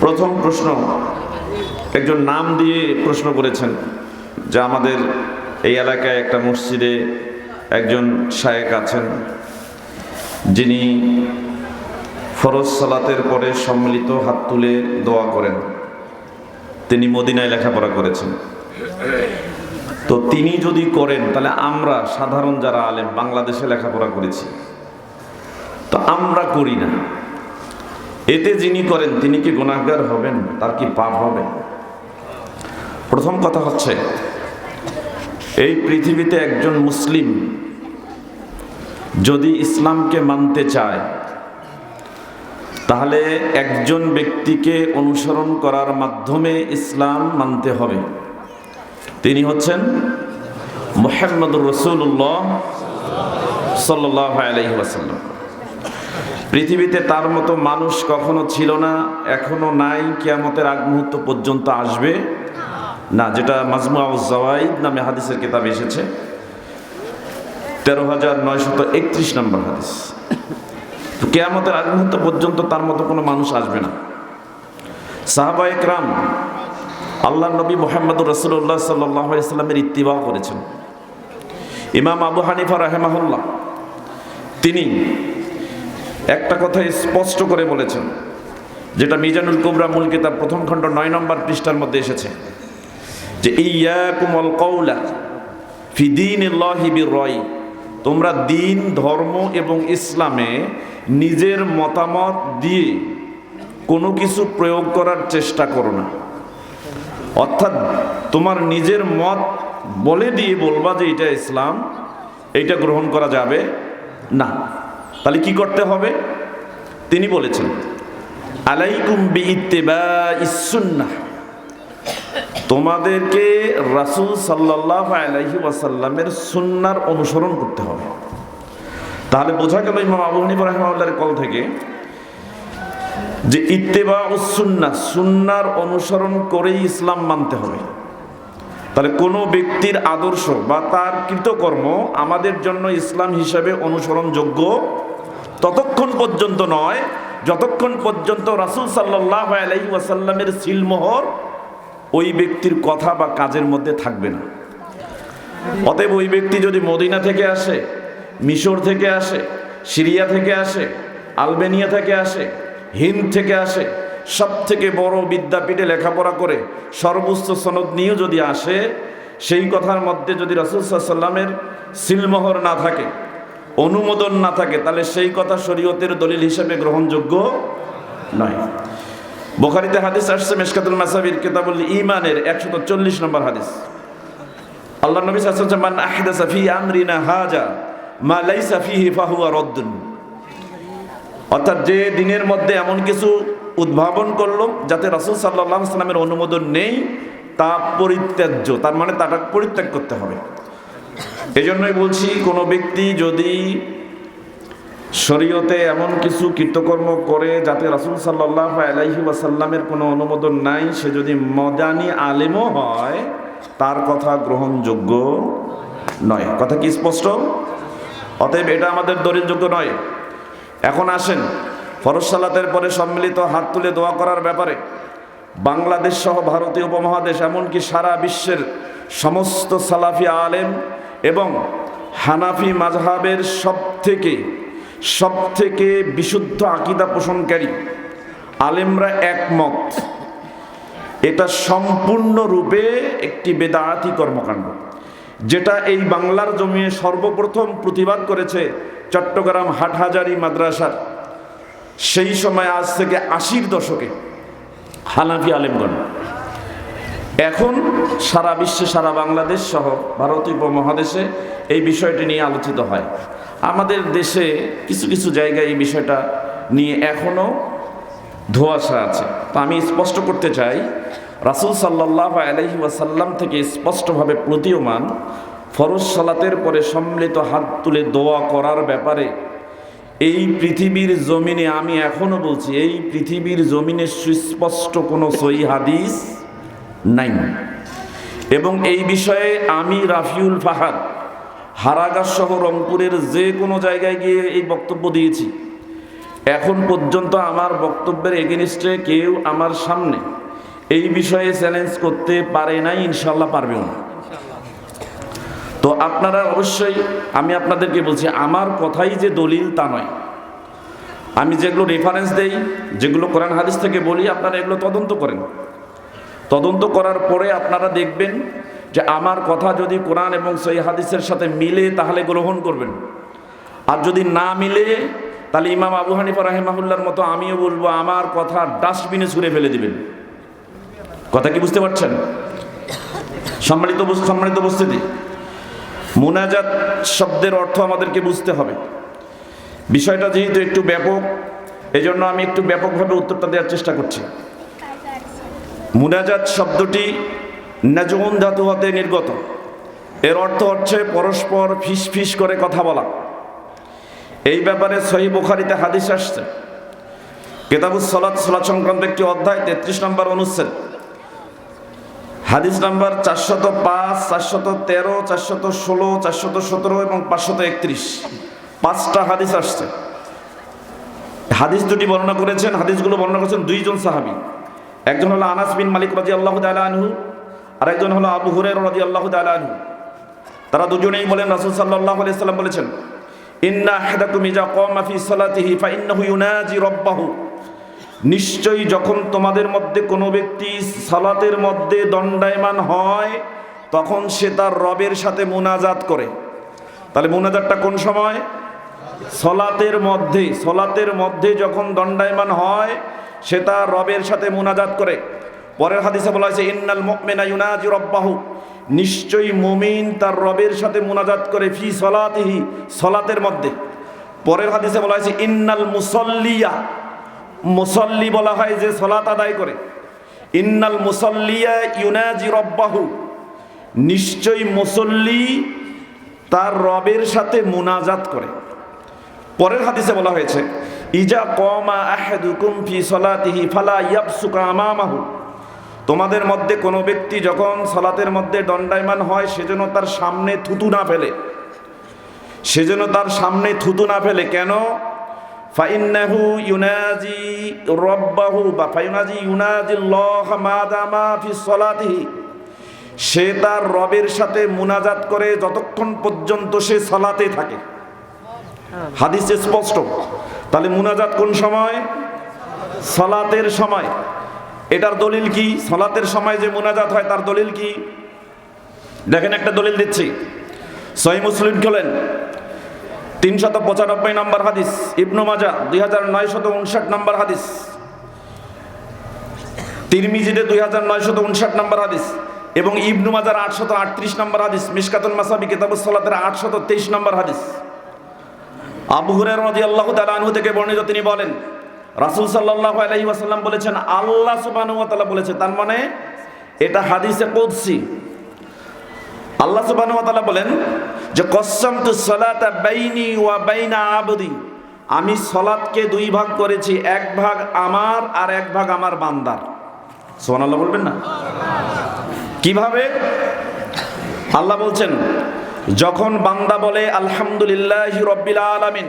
প্রথম প্রশ্ন একজন নাম দিয়ে প্রশ্ন করেছেন যে আমাদের এই এলাকায় একটা মসজিদে একজন শায়েখ আছেন যিনি ফরজ সালাতের পরে সম্মিলিত হাত তুলে দোয়া করেন। তিনি মদিনায় লেখাপড়া করেছেন। তো তিনি যদি করেন তাহলে আমরা সাধারণ যারা আলেম বাংলাদেশে লেখাপড়া করেছি তো আমরা করি না, এতে যিনি করেন তিনি কি গুনাহগার হবেন? তার কি পাপ হবে? প্রথম কথা হচ্ছে, এই পৃথিবীতে একজন মুসলিম যদি ইসলামকে মানতে চায় তাহলে একজন ব্যক্তিকে অনুসরণ করার মাধ্যমে ইসলাম মানতে হবে। তিনি হচ্ছেন মুহাম্মদুর রাসূলুল্লাহ সাল্লাল্লাহু আলাইহি ওয়াসাল্লাম। পৃথিবীতে তার মতো মানুষ কখনো ছিল না, এখনো নাই, কিয়ামতের আগ মুহূর্ত পর্যন্ত আসবে না, যেটা মাজমুউজ যাওয়াইদ নামে হাদিসের কিতাবে এসেছে, ১৩,৯৩১ নম্বর হাদিস। তো কিয়ামতের আগ মুহূর্ত পর্যন্ত তার মতো কোনো মানুষ আসবে না। সাহাবায়ে কেরাম আল্লাহর নবী মুহাম্মদুর রাসূলুল্লাহ সাল্লাল্লাহু আলাইহি ওয়াসাল্লামের ইত্তিবা করেছেন। ইমাম আবু হানিফা রাহিমাহুল্লাহ তিনি একটা কথা স্পষ্ট করে বলেছেন, যেটা মিজানুল কুবরা মূল কিতাব প্রথম খণ্ড ৯ নম্বর পৃষ্ঠার মধ্যে এসেছে, যে ইয়াকুমুল কওলা ফি দীনিল্লাহি বির-রাই, তোমরা দিন, ধর্ম এবং ইসলামে নিজের মতামত দিয়ে কোনো কিছু প্রয়োগ করার চেষ্টা করো না। অর্থাৎ তোমার নিজের মত বলে দিয়ে বলবা যে এটা ইসলাম, এইটা গ্রহণ করা যাবে না। তাহলে কি করতে হবে? তিনি বলেছেন, আলাইকুম বিইত্তিবাইস সুন্নাহ, তোমাদেরকে রাসূল সাল্লাল্লাহু আলাইহি ওয়াসাল্লামের সুন্নাহর অনুসরণ করতে হবে। তাহলে বোঝা গেল ইমাম আবু হানিফা রাহিমাহুল্লাহর কল থেকে যে ইত্তিবাউস সুন্নাহ, সুন্নাহর অনুসরণ করেই ইসলাম মানতে হবে। তাহলে কোনো ব্যক্তির আদর্শ বা তার কৃতকর্ম আমাদের জন্য ইসলাম হিসাবে অনুসরণযোগ্য ততক্ষণ পর্যন্ত নয় যতক্ষণ পর্যন্ত রাসূল সাল্লাল্লাহু আলাইহি ওয়াসাল্লামের সিলমোহর ওই ব্যক্তির কথা বা কাজের মধ্যে থাকবে না। অতএব ওই ব্যক্তি যদি মদিনা থেকে আসে, মিশর থেকে আসে, সিরিয়া থেকে আসে, আলবেনিয়া থেকে আসে, হিন্দ থেকে আসে, সব থেকে বড় বিদ্যাপীঠে লেখাপড়া করে সর্বোচ্চ সনদ নিয়েও যদি আসে, সেই কথার মধ্যে যদি রাসূল সাল্লাল্লাহু আলাইহি ওয়াসাল্লামের সিলমোহর না থাকে, অনুমোদন না থাকে, তাহলে সেই কথা শরীয়তের দলিল হিসেবে গ্রহণযোগ্য নয়। বুখারীতে হাদিস আসছে, মিশকাতুল মাসাবির কিতাবুল ঈমানের ১৪০ নম্বর হাদিস। আল্লাহর নবী সাল্লাল্লাহু আলাইহি ওয়াসাল্লাম, মান আহদাসা ফি আমরিনা হাযা মা লাইসা ফিহি ফাহুয়া রাদ্দুন, অর্থাৎ যে দিনের মধ্যে এমন কিছু উদ্ভাবন করলো যাতে রাসূল সাল্লাল্লাহু আলাইহি ওয়াসাল্লামের অনুমোদন নেই, তা পরিত্যাজ্য, তার মানে তাটা পরিত্যাগ করতে হবে। এজন্যই বলছি, কোনো ব্যক্তি যদি শরীয়তে এমন কিছু কৃতকর্ম করে যাতে রাসূল সাল্লাল্লাহু আলাইহি ওয়াসাল্লামের কোনো অনুমোদন নাই, সে যদি মদানি আলেমও হয়, তার কথা গ্রহণযোগ্য নয়। কথা কি স্পষ্ট? অতএব এটা আমাদের দলিলযোগ্য নয়। এখন আসেন ফরজ সালাতের পরে সম্মিলিত হাত তুলে দোয়া করার ব্যাপারে বাংলাদেশ সহ ভারতীয় উপমহাদেশ, এমনকি সারা বিশ্বের সমস্ত সালাফি আলেম এবং হানাফি মাযহাবের সবথেকে বিশুদ্ধ আকীদা পোষণকারী আলেমরা একমত, এটা সম্পূর্ণরূপে একটি বেদাতি কর্মকাণ্ড, যেটা এই বাংলার জমিনে সর্বপ্রথম প্রতিবাদ করেছে চট্টগ্রাম হাটহাজারী মাদ্রাসার সেই সময়, আজ থেকে ৮০-র দশকে হানাফি আলেমগণ। এখন সারা বিশ্বে, সারা বাংলাদেশ সহ ভারতীয় উপমহাদেশে এই বিষয়টি নিয়ে আলোচিত হয়। আমাদের দেশে কিছু কিছু জায়গায় এই বিষয়টা নিয়ে এখনো ধোঁয়াশা আছে। তো আমি স্পষ্ট করতে চাই, রাসূল সাল্লাল্লাহু আলাইহি ওয়াসাল্লাম থেকে স্পষ্টভাবে প্রতীয়মান ফরজ সালাতের পরে সম্মিলিত হাত তুলে দোয়া করার ব্যাপারে এই পৃথিবীর জমিনে, আমি এখনো বলছি, এই পৃথিবীর জমিনে সুস্পষ্ট কোনো সহিহ হাদিস নাই। এবং এই বিষয়ে আমি রাফিউল ফাহাদ হারাগাছ সহ রংপুরের যে কোনো জায়গায় গিয়ে এই বক্তব্য দিয়েছি। এখন পর্যন্ত আমার বক্তব্যের এগেনিস্টে কেউ আমার সামনে এই বিষয়ে চ্যালেঞ্জ করতে পারে নাই, ইনশাল্লাহ পারবেও না। তো আপনারা অবশ্যই, আমি আপনাদেরকে বলছি, আমার কথাই যে দলিল তা নয়। আমি যেগুলো রেফারেন্স দেই, যেগুলো কোরআন হাদিস থেকে বলি, আপনারা এগুলো তদন্ত করেন। তদন্ত করার পরে আপনারা দেখবেন যে আমার কথা যদি কোরআন এবং সহিহ হাদিসের সাথে মিলে তাহলে গ্রহণ করবেন, আর যদি না মিলে তাহলে ইমাম আবু হানিফা রাহিমাহুল্লাহর মতো আমিও বলবো আমার কথা ডাস্টবিনে ছুঁড়ে ফেলে দিবেন। কথা কি বুঝতে পারছেন? সম্মানিত উপস্থিতি, মুনাজাত শব্দের অর্থ আমাদেরকে বুঝতে হবে। বিষয়টা যেহেতু একটু ব্যাপক, এজন্য আমি একটু ব্যাপকভাবে উত্তরটা দেওয়ার চেষ্টা করছি। মুনাজাত শব্দটি নাজউন ধাতু হতে নির্গত। এর অর্থ হচ্ছে পরস্পর ফিস ফিস করে কথা বলা। এই ব্যাপারে সহিহ বুখারীতে হাদিস আসছে। কিতাবুস সালাত, সালাত সংক্রান্ত একটি অধ্যায়, 33 নম্বর অনুচ্ছেদ, হাদিস নাম্বার 405, 413, 416, 417 এবং 531, 5টা হাদিস আসছে। হাদিস দুটি বর্ণনা করেছেন, হাদিসগুলো বর্ণনা করেছেন দুইজন সাহাবী। একজন হলো আনাস বিন মালিক রাদিয়াল্লাহু তাআলা আনহু, আর একজন হলো আবু হুরায়রা রাদিয়াল্লাহু তাআলা আনহু। তারা দুজনেই বলেন, রাসূল সাল্লাল্লাহু আলাইহি ওয়াসাল্লাম বলেছেন, ইন্না আহাদাকুম ইযা ক্বামা ফি সালাতিহি ফাইন্নাহু ইউনাজি রাব্বাহু, নিশ্চয়ই যখন তোমাদের মধ্যে কোনো ব্যক্তি সালাতের মধ্যে দণ্ডায়মান হয় তখন সে তার রবের সাথে মুনাজাত করে। তাহলে মুনাজাতটা কোন সময়? সলাতের মধ্যে যখন দণ্ডায়মান হয় সে তার রবের সাথে মুনাজাত করে। পরের হাদিসে বলা হয়েছে, ইন্নাল মুমিনা ইউনাজি রাব্বাহু, নিশ্চয়ই মুমিন তার রবের সাথে মুনাজাত করে ফি সলাতিহি, সলাতের মধ্যে। পরের হাদিসে বলা হয়েছে, ইন্নাল মুসাল্লিয়া, মুসল্লি বলা হয় যে সালাত আদায় করে। ইন্নাল মুসাল্লিয়া ইউনাজি রাব্বাহু, নিশ্চয়ই মুসল্লি তার রবের সাথে মুনাজাত করে। পরের হাদিসে বলা হয়েছে, ইজা ক্বামা আহাদুকুম ফি সালাতিহি ফালা ইয়াবসুকা আমামাহু, তোমাদের মধ্যে কোনো ব্যক্তি যখন সালাতের মধ্যে দণ্ডায়মান হয় সেজন্য তার সামনে থুতু না ফেলে। কেন? ফাইন্নাহু ইউনাজি রাব্বাহু বা ফাইনাজি ইউনাজিল্লাহ মাদামা ফি সালাতিহি, সে তার রবের সাথে মুনাজাত করে যতক্ষণ পর্যন্ত সে সালাতে থাকে। হাদিসে স্পষ্ট। তাহলে মুনাজাত কোন সময়? সালাতের সময়। এটার দলিল কি? সালাতের সময় যে মুনাজাত হয় তার দলিল কি? দেখেন, একটা দলিল দিচ্ছি। সহিহ মুসলিম খোলেন, 395 নম্বর হাদিস, ইবনু মাজাহ 2959 নম্বর হাদিস, তিরমিজিতে 2959 নম্বর হাদিস এবং ইবনু মাজাহর 838 নম্বর হাদিস, মিশকাতুল মাসাবি কিতাবুস সালাতের 823 নম্বর হাদিস। আবু হুরায়রা রাদিয়াল্লাহু তাআলা আনহু থেকে বর্ণিত, তিনি বলেন, রাসূল সাল্লাল্লাহু আলাইহি ওয়াসাল্লাম বলেছেন, আল্লাহ সুবহানাহু ওয়া তাআলা বলেছে। তার মানে এটা হাদিসে কুদসি। আল্লাহ সুবহানাহু ওয়া তাআলা বলেন যে কসসামতু সালাতা বাইনি ওয়া বাইনা আবদি, আমি সালাতকে দুই ভাগ করেছি, এক ভাগ আমার আর এক ভাগ আমার বান্দার। সুবহানাল্লাহ বলবেন না? কিভাবে? আল্লাহ বলছেন, যখন বান্দা বলে আলহামদুলিল্লাহি রাব্বিল আলামিন,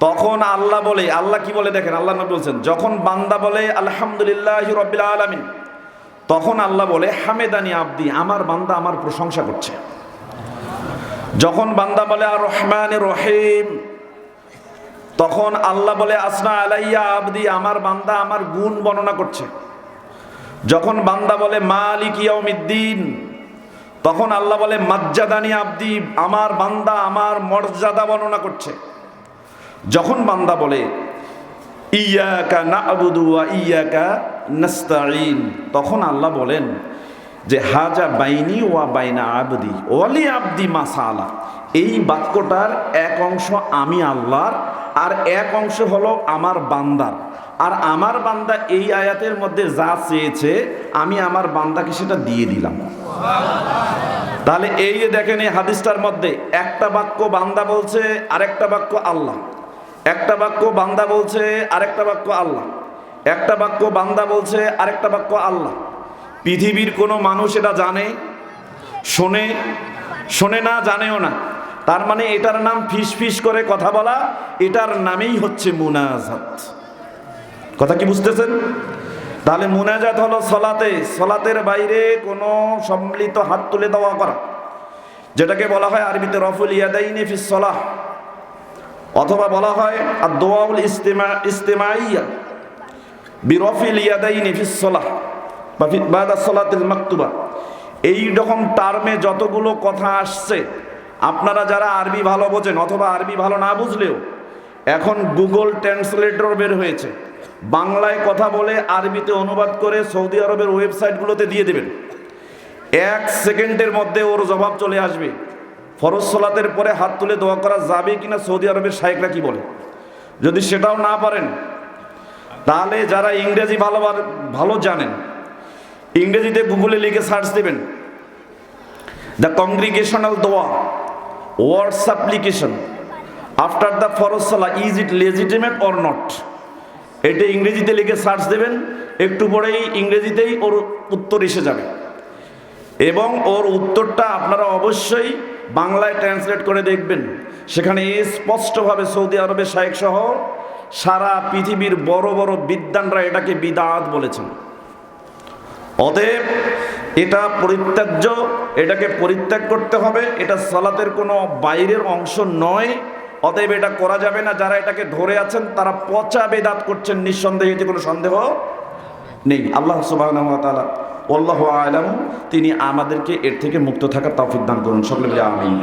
তখন আল্লাহ বলে, আল্লাহ কি বলে দেখেন, আল্লাহ নবী বলছেন, যখন বান্দা বলে আলহামদুলিল্লাহি রাব্বিল আলামিন, তখন আল্লাহ বলে হামেদানি আবদি, আমার বান্দা আমার প্রশংসা করছে। যখন বান্দা বলে আর রহমানির রহিম, তখন আল্লাহ বলে আসনা আলাইয়া আবদি, আমার বান্দা আমার গুণ বর্ণনা করছে। যখন বান্দা বলে মালিক ইয়াউমিদ্দিন, তখন আল্লাহ বলে মাজ্জাদানি আবদি, আমার বান্দা আমার মর্যাদা বর্ণনা করছে। যখন বান্দা বলে ইয়াকা না'বুদু ওয়া ইয়াকা নাস্তাঈন, তখন আল্লাহ বলেন যে হাজা বাইনি ওয়া বাইনা আবদি ওয়ালি আবদি মাসালা, এই বাক্যটার এক অংশ আমি আল্লাহর আর এক অংশ হলো আমার বান্দার, আর আমার বান্দা এই আয়াতের মধ্যে যা চেয়েছে আমি আমার বান্দাকে সেটা দিয়ে দিলাম। তাহলে এই যে দেখেন, এই হাদিসটার মধ্যে একটা বাক্য বান্দা বলছে, আরেকটা বাক্য আল্লাহ, একটা বাক্য বান্দা বলছে, আরেকটা বাক্য আল্লাহ, একটা বাক্য বান্দা বলছে, আরেকটা বাক্য আল্লাহ। পৃথিবীর কোনো মানুষ এটা জানে? শোনে না, জানেও না। তার মানে এটার নাম ফিস ফিস করে কথা বলা, এটার নামেই হচ্ছে মুনাজাত। কথা কি বুঝতেছেন? তাহলে মুনাজাত হলো সলাতে, সলাতের বাইরে কোনো সম্মিলিত হাত তুলে দেওয়া করা, যেটাকে বলা হয় আরবিতে রফুল ইয়াদাইনি ফিস সলাহ, অথবা বলা হয় আদ-দুআউল ইস্তিমাইয়া বিরফিল ইয়াদাইনি ফিস সলাহ বা বাদা সলাতিল মাকতুবা। এই রকম টার্মে যতগুলো কথা আসছে, আপনারা যারা আরবি ভালো বোঝেন অথবা আরবি ভালো না বুঝলেও এখন গুগল ট্রান্সলেটর বের হয়েছে, বাংলায় কথা বলে আরবিতে অনুবাদ করে সৌদি আরবের ওয়েবসাইটগুলোতে দিয়ে দেবেন, 1 সেকেন্ডের মধ্যে ওর জবাব চলে আসবে। ফরজ সালাতের পরে হাত তুলে দোয়া করা যাবে কিনা সৌদি আরবের শায়েখরা কি বলে। যদি সেটাও না পারেন, তাহলে যারা ইংরেজি ভালো জানেন, ইংরেজিতে গুগলে লিখে সার্চ দেবেন দ্য কংগ্রিগেশনাল দোয়া ওয়ার্ড সাপ্লিকেশন আফটার দ্য ফরজ সালাহ, is it legitimate or not. এটা ইংরেজিতে লিখে সার্চ দেবেন, একটু পরেই ইংরেজিতেই ওর উত্তর এসে যাবে, এবং ওর উত্তরটা আপনারা অবশ্যই বাংলায় ট্রান্সলেট করে দেখবেন। সেখানে স্পষ্টভাবে সৌদি আরবের শায়েখ সহ সারা পৃথিবীর বড় বড় বিদ্বানরা এটাকে বিদআত বলেছেন। অতএব এটা পরিত্যাজ্য, এটাকে পরিত্যাগ করতে হবে, এটা সালাতের কোনো বাইরের অংশ নয়। অতএব এটা করা যাবে না। যারা এটাকে ধরে আছেন তারা পচা বেদাত করছেন, নিঃসন্দেহে, এতে কোনো সন্দেহ নেই। আল্লাহ সুবহানাহু ওয়া তাআলা আল্লাহু আ'লাম, তিনি আমাদেরকে এর থেকে মুক্ত থাকার তৌফিক দান করুন। সকলে বলি আমিন।